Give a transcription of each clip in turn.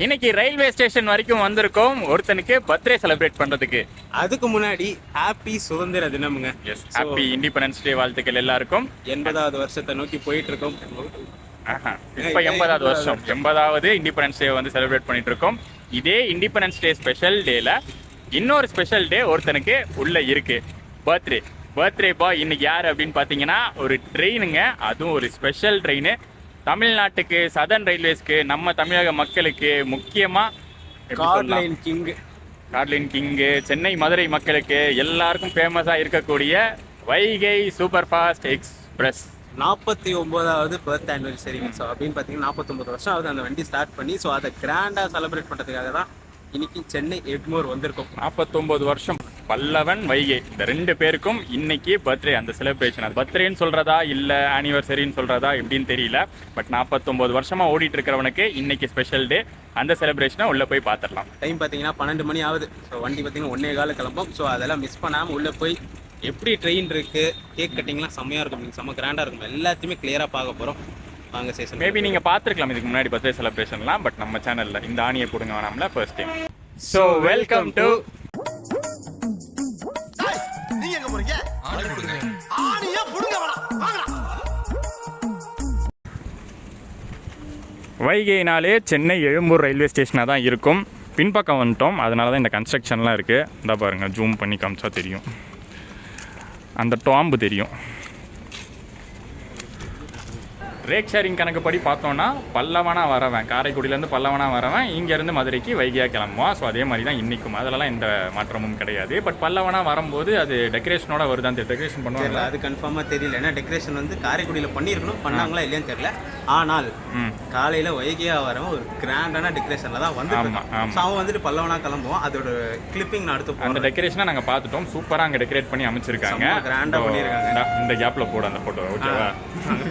இன்னைக்கு railway station வரைக்கும் வந்திருக்கோம் ஒருத்தனுக்கு பர்த்டே செலிப்ரேட் பண்றதுக்கு. அதுக்கு முன்னாடி ஹாப்பி சுதந்திர தினம்ங்க. ஹாப்பி இண்டிபெண்டன்ஸ் டே வாழ்த்துக்கள் எல்லாருக்கும். 80வது வருஷத்தை நோக்கி போயிட்டு இருக்கோம். இப்ப 80வது வருஷம், 80வது இண்டிபெண்டன்ஸ் டே வந்து செலிப்ரேட் பண்ணிட்டு இருக்கோம். இதே இண்டிபெண்டன்ஸ் டே ஸ்பெஷல் டேல இன்னொரு ஸ்பெஷல் டே ஒருத்தனுக்கு உள்ள இருக்கு. பர்த்டே பாய் இன்னைக்கு யாரு அப்படின்னு பாத்தீங்கன்னா ஒரு ட்ரெயினுங்க. அதுவும் ஒரு ஸ்பெஷல் ட்ரெயின். தமிழ்நாட்டுக்கு, சதர்ன் ரயில்வேஸ்க்கு, நம்ம தமிழக மக்களுக்கு முக்கியமா கார்லைன் கிங்கு, சென்னை மதுரை மக்களுக்கு எல்லாருக்கும் ஃபேமஸா இருக்கக்கூடிய வைகை சூப்பர் ஃபாஸ்ட் எக்ஸ்பிரஸ் 49வது பர்த் ஆனிவர்சரி. ஸோ அப்படின்னு பார்த்தீங்கன்னா 49 வருஷம் ஆகுது அந்த வண்டி ஸ்டார்ட் பண்ணி. ஸோ அதை கிராண்டாக செலிப்ரேட் பண்ணுறதுக்காக தான் இன்னைக்கு சென்னை எக்மோர் வந்திருக்கும். 49 வருஷம் பல்லவன் வைகை இந்த ரெண்டு பேருக்கும் இன்னைக்கு பர்த்டே. அந்த செலிப்ரேஷன் அது பர்த்டேன்னு சொல்றதா இல்ல ஆனிவர்சரின்னு சொல்றதா எப்படின்னு தெரியல. பட் 49 வருஷமா ஓடிட்டு இருக்கிறவனுக்கு இன்னைக்கு ஸ்பெஷல் டே. அந்த செலிப்ரேஷனை உள்ள போய் பார்த்துடலாம். டைம் பார்த்தீங்கன்னா 12 மணி ஆகுது. ஸோ வண்டி பார்த்தீங்கன்னா 1:15 கிளம்பும். ஸோ அதெல்லாம் மிஸ் பண்ணாமல் உள்ளே போய் எப்படி ட்ரெயின் இருக்கு, கேக் கட்டிங்லாம் செம்மையாக இருக்கும், செம்ம கிராண்டாக இருக்கும், எல்லாத்தையுமே கிளியராக பார்க்க போகிறோம். வாங்க சேஷன். மேபி நீங்க பார்த்துருக்கலாம் இதுக்கு முன்னாடி பர்த்டே செலிப்ரேஷன்லாம். பட் நம்ம சேனல்ல இந்த ஆணியை கொடுங்க வேணாம்ல first time. So welcome to வைகைனாலே சென்னை எழும்பூர் ரயில்வே ஸ்டேஷனாக தான் இருக்கும். பின்பக்கம் வந்துட்டோம், அதனால தான் இந்த கன்ஸ்ட்ரக்ஷன்லாம் இருக்குது. இந்த பாருங்கள், ஜூம் பண்ணி காமிச்சா தெரியும், அந்த டாம்பு தெரியும். ரேக் ஷேரிங் கணக்குப்படி பார்த்தோன்னா பல்லவனாக வரவன், காரைக்குடியிலேருந்து பல்லவனாக வரவன் இங்கேருந்து மதுரைக்கு வைகையாக கிளம்புவான். ஸோ அதே மாதிரி தான் இன்றைக்கும், அதெல்லாம் எந்த மாற்றமும் கிடையாது. பட் பல்லவனாக வரும்போது அது டெக்கரேஷனோட வருது. அந்த டெக்கரேஷன் பண்ணுவாங்க, அது கன்ஃபார்மாக தெரியல. ஏன்னா டெக்கரேஷன் வந்து காரைக்குடியில் பண்ணியிருக்கணும், பண்ணாங்களா இல்லையான்னு தெரியல. ஆனால் காலையில் வைகையாக வரவன் ஒரு கிராண்டான டெக்கரேஷனில் தான் வந்து அவன் வந்துட்டு பல்லவனாக கிளம்புவான். அதோட கிளிப்பிங் நான் அடுத்து அந்த டெக்கரேஷனை நாங்கள் பார்த்துட்டோம். சூப்பராக அங்கே டெக்கரேட் பண்ணி அமைச்சிருக்காங்க, கிராண்டாக பண்ணியிருக்காங்க. இந்த கேப்பில் போட அந்த ஃபோட்டோ ஓகேவா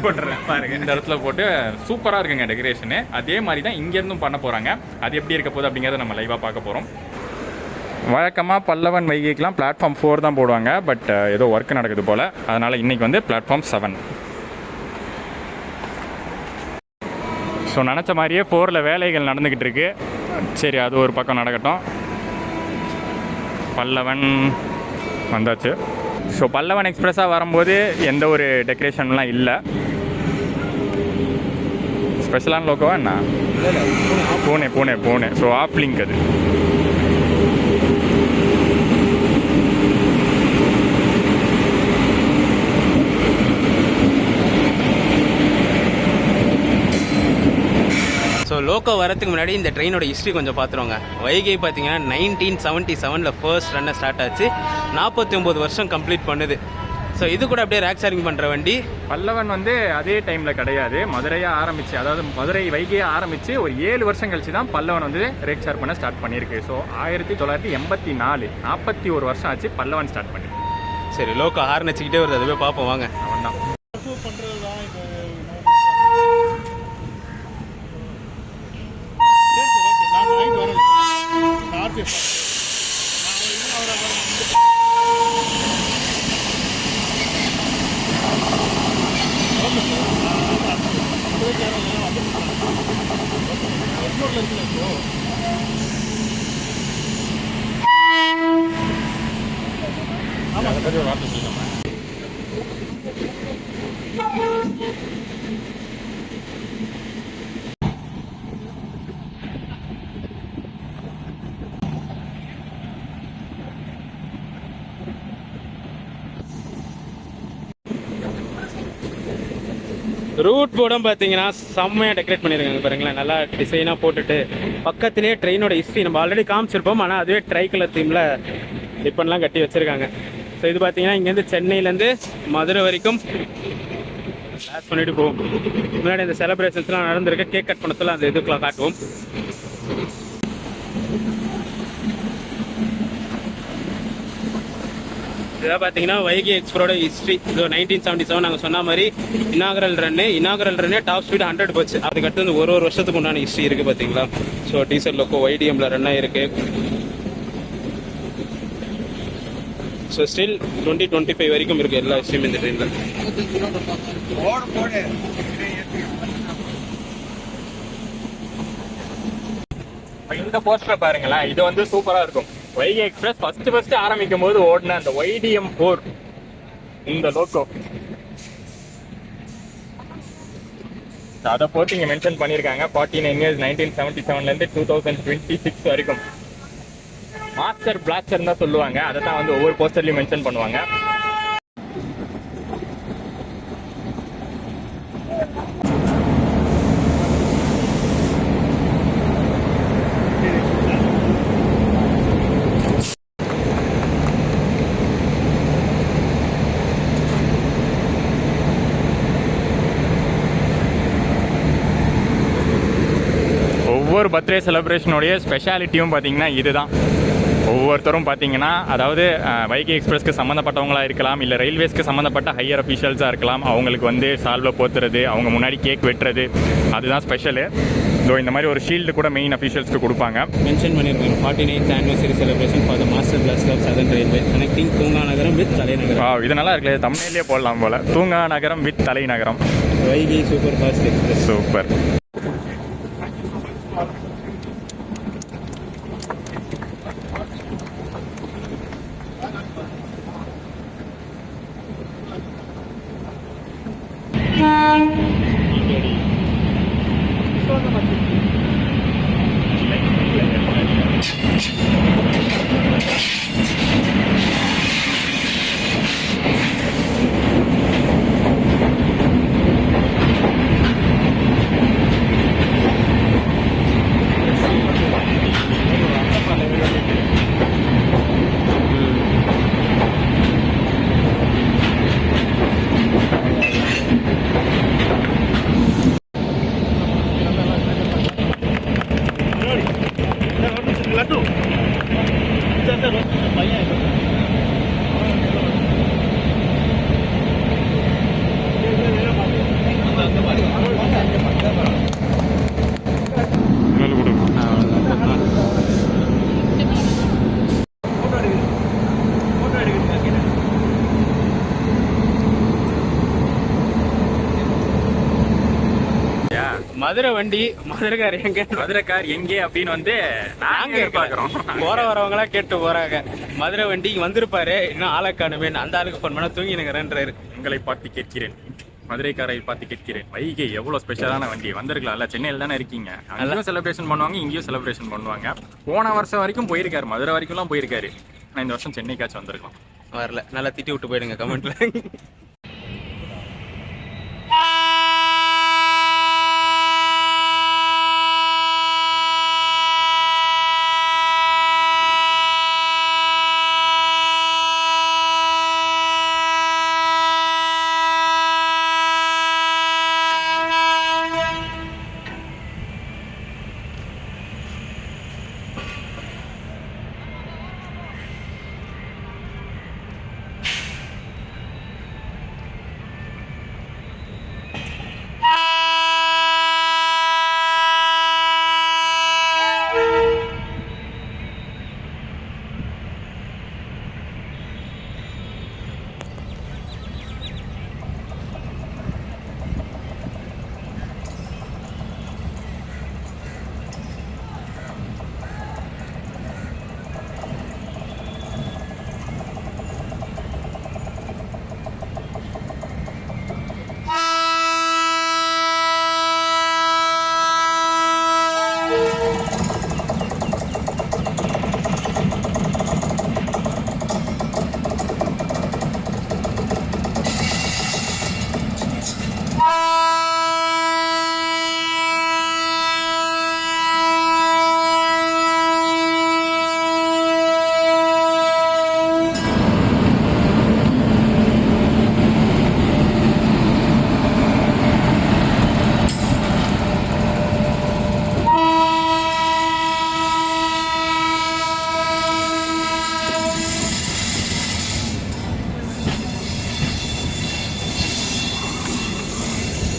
போட்டுறேன் பாருங்க. இந்த இடத்துல போட்டு சூப்பராக இருக்குங்க டெக்கரேஷனு. அதே மாதிரி தான் இங்கேருந்தும் பண்ண போகிறாங்க. அது எப்படி இருக்க போகுது அப்படிங்கிறத நம்ம லைவாக பார்க்க போகிறோம். வழக்கமாக பல்லவன் வைகைக்கெலாம் பிளாட்ஃபார்ம் 4 தான் போடுவாங்க. பட் ஏதோ ஒர்க் நடக்குது போல், அதனால் இன்றைக்கி வந்து பிளாட்ஃபார்ம் 7. ஸோ நினச்ச மாதிரியே 4ல் வேலைகள் நடந்துக்கிட்டு இருக்கு. சரி, அது ஒரு பக்கம் நடக்கட்டும். பல்லவன் வந்தாச்சு. ஸோ பல்லவன் எக்ஸ்பிரஸாக வரும்போது எந்த ஒரு டெக்கரேஷன்லாம் இல்லை. ஸ்பெஷலான லோக்கோவா என்ன? Pune Pune Pune. So off link அது. ஸோ லோக்கோ வரதுக்கு முன்னாடி இந்த ட்ரெயினோட ஹிஸ்ட்ரி கொஞ்சம் பார்த்துருவாங்க. வைகை பார்த்தீங்கன்னா 1977 ஃபர்ஸ்ட் ரன்னை ஸ்டார்ட் ஆச்சு. 49 வருஷம் கம்ப்ளீட் பண்ணுது. ஸோ இது கூட அப்படியே ரேக் ஷேரிங் பண்ணுற வண்டி. பல்லவன் வந்து அதே டைமில் கிடையாது, மதுரையாக ஆரம்பித்து, அதாவது மதுரை வைகையாக ஆரம்பித்து ஒரு 7 வருஷம் கழிச்சு தான் பல்லவன் வந்து ரேக் ஷேர் பண்ண ஸ்டார்ட் பண்ணியிருக்கு. ஸோ 1984, 41 வருஷம் ஆச்சு பல்லவன் ஸ்டார்ட் பண்ணி. சரி, லோக்கோ ஹார்ன் வச்சுக்கிட்டே வருது, அதுவே பார்ப்போம் வாங்க. அவன் தான் அதை பற்றி ஒரு வார்த்தை சொல்லலாமா? ரூட் போர்டும் பார்த்தீங்கன்னா செம்மையாக டெக்கரேட் பண்ணியிருக்காங்க பாருங்களேன். நல்லா டிசைனாக போட்டுட்டு பக்கத்துலேயே ட்ரெயினோட ஹிஸ்ட்ரி நம்ம ஆல்ரெடி காமிச்சிருப்போம். ஆனால் அதுவே ட்ரை கலர் தீமில் ரிப்பன்லாம் கட்டி வச்சுருக்காங்க. ஸோ இது பார்த்தீங்கன்னா இங்கேருந்து சென்னையிலேருந்து மதுரை வரைக்கும் கிளாஸ் பண்ணிட்டு போவோம். முன்னாடி இந்த செலிப்ரேஷன்ஸ்லாம் நடந்திருக்கு. கேக் கட் பண்ணத்தில் அந்த இதுக்கெலாம் காட்டுவோம். இதாக பார்த்தீங்கன்னா வைகை எக்ஸ்ப்ரோட ஹிஸ்ட்ரி. இது 1977 நாங்கள் சொன்ன மாதிரி இனாகரல் ரன்னே டாப் ஸ்பீட் 100 போச்சு. அதுக்கடுத்து வந்து ஒரு வருஷத்துக்கு உண்டான ஹிஸ்ட்ரி இருக்குது பார்த்தீங்களா. ஸோ டீசல் லோக்கோ YDMல ரன் ஆகிருக்கு. ஸோ ஸ்டில் 2025 வரைக்கும் இருக்குது எல்லா ஹிஸ்ட்ரியும் இந்த ட்ரெயினில். இப்ப இந்த போஸ்டர் பாருங்களேன், இது வந்து சூப்பரா இருக்கும். வைகை எக்ஸ்பிரஸ் ஃபர்ஸ்ட் ஆரம்பிக்கும் போது ஓடின அந்த YDM4 இந்த லோகோ அதை போட்டு இங்க மென்ஷன் பண்ணியிருக்காங்க. 49 years 1977 இருந்து 2026 வரைக்கும். மாஸ்டர் பிளாஸ்டர் தான் சொல்லுவாங்க. அதை தான் வந்து ஒவ்வொரு போஸ்டர்லயும் மென்ஷன் பண்ணுவாங்க. ஒவ்வொரு பர்த்டே செலிப்ரேஷனுடைய ஸ்பெஷாலிட்டியும் பார்த்தீங்கன்னா இதுதான். ஒவ்வொருத்தரும் பார்த்தீங்கன்னா, அதாவது வைகை எக்ஸ்பிரஸ்க்கு சம்மந்தப்பட்டவங்களாக இருக்கலாம், இல்லை ரயில்வேஸ்க்கு சம்மந்தப்பட்ட ஹையர் அஃபீஷியல்ஸாக இருக்கலாம். அவங்களுக்கு வந்து சால்வை போத்துறது, அவங்க முன்னாடி கேக் வெட்டுறது, அதுதான் ஸ்பெஷலு. ஸோ இந்த மாதிரி ஒரு ஷீல்டு கூட மெயின் அஃபீஷியல்ஸ்க்கு கொடுப்பாங்க. மென்ஷன் பண்ணியிருக்காங்க 49th anniversary celebration for the master blaster of southern railway connecting தூங்கா நகரம் வித் தலைநகரம். இது நல்லா இருக்குல்ல, தமிழ்லேயே போடலாம் போல. தூங்கா நகரம் வித் தலைநகரம். Vaigai super fast express. Super. Madurai வண்டி, மதுரைக்கார் எங்க, மதுரைக்கார் எங்கே அப்படின்னு வந்து நாங்க எதிர்பார்க்கிறோம். போற வரவங்களா கேட்டு போறாங்க. மதுரை வண்டி வந்திருப்பாரு, இன்னும் ஆளை காணுமே, அந்த ஆளுக்கு போன் பண்ண தூங்கி நிக்கிறேன்றாரு. உங்களை பார்த்து கேட்கிறேன், மதுரைக்காரை பார்த்து கேட்கிறேன், வைகை எவ்வளவு ஸ்பெஷலான வண்டி, வந்திருக்கலாம்ல. சென்னையில் தானே இருக்கீங்க, அங்கேயும் செலிப்ரேஷன் பண்ணுவாங்க, இங்கேயும் செலிப்ரேஷன் பண்ணுவாங்க. போன வருஷம் வரைக்கும் போயிருக்காரு, மதுரை வரைக்கும்லாம் போயிருக்காரு. ஆனால் இந்த வருஷம் சென்னைக்காச்சும் வந்திருக்கலாம். வரல, நல்லா திட்டி விட்டு போயிடுங்க கமெண்ட்ல.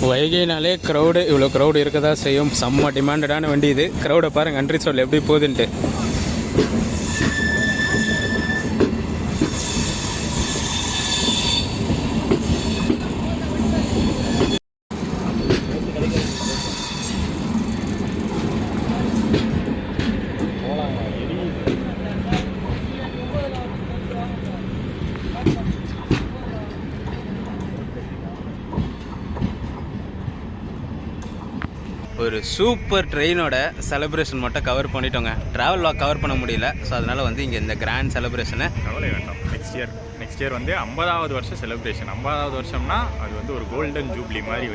வைகைனாலே க்ரௌடு, இவ்வளோ க்ரௌடு இருக்க தான் செய்யும். செம்ம டிமாண்டடான வண்டி இது. க்ரௌடை பாருங்க, நன்றி சொல் எப்படி போகுதுன்ட்டு. ஒரு சூப்பர் ட்ரெயினோட செலிப்ரேஷன் மட்டும் கவர் பண்ணிட்டோங்க. ட்ராவல் வாக் கவர் பண்ண முடியல. ஸோ அதனால் வந்து இங்கே இந்த கிராண்ட் செலிப்ரேஷனை கவலை வேண்டாம். நெக்ஸ்ட் இயர் வந்து 50வது வருஷம் செலிப்ரேஷன். 50வது வருஷம்னா அது வந்து ஒரு கோல்டன் ஜூப்ளி மாதிரி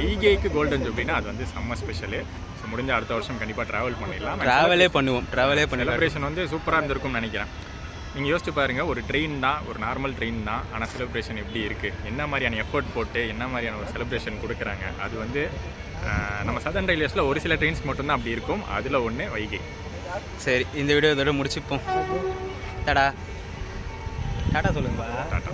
வைகைக்கு கோல்டன் ஜூப்ளினா அது வந்து செம்ம ஸ்பெஷலு. ஸோ முடிஞ்ச அடுத்த வருஷம் கண்டிப்பாக ட்ராவல் பண்ணிடலாம். ட்ராவலே பண்ணுவோம். செலிப்ரேஷன் வந்து சூப்பராக இருந்திருக்கும்னு நினைக்கிறேன். நீங்கள் யோசிச்சு பாருங்கள், ஒரு ட்ரெயின் தான், ஒரு நார்மல் ட்ரெயின் தான், ஆனால் செலிப்ரேஷன் எப்படி இருக்குது, என்ன மாதிரியான எஃபர்ட் போட்டு என்ன மாதிரியான ஒரு செலிப்ரேஷன் கொடுக்குறாங்க. அது வந்து நம்ம சதர்ன் ரயில்வேஸில் ஒரு சில ட்ரெயின்ஸ் மட்டும்தான் அப்படி இருக்கும். அதில் ஒன்று வைகை. சரி, இந்த வீடியோ இதோட முடிச்சுப்போம். டாடா டாடா சொல்லுங்கப்பா. டாடா.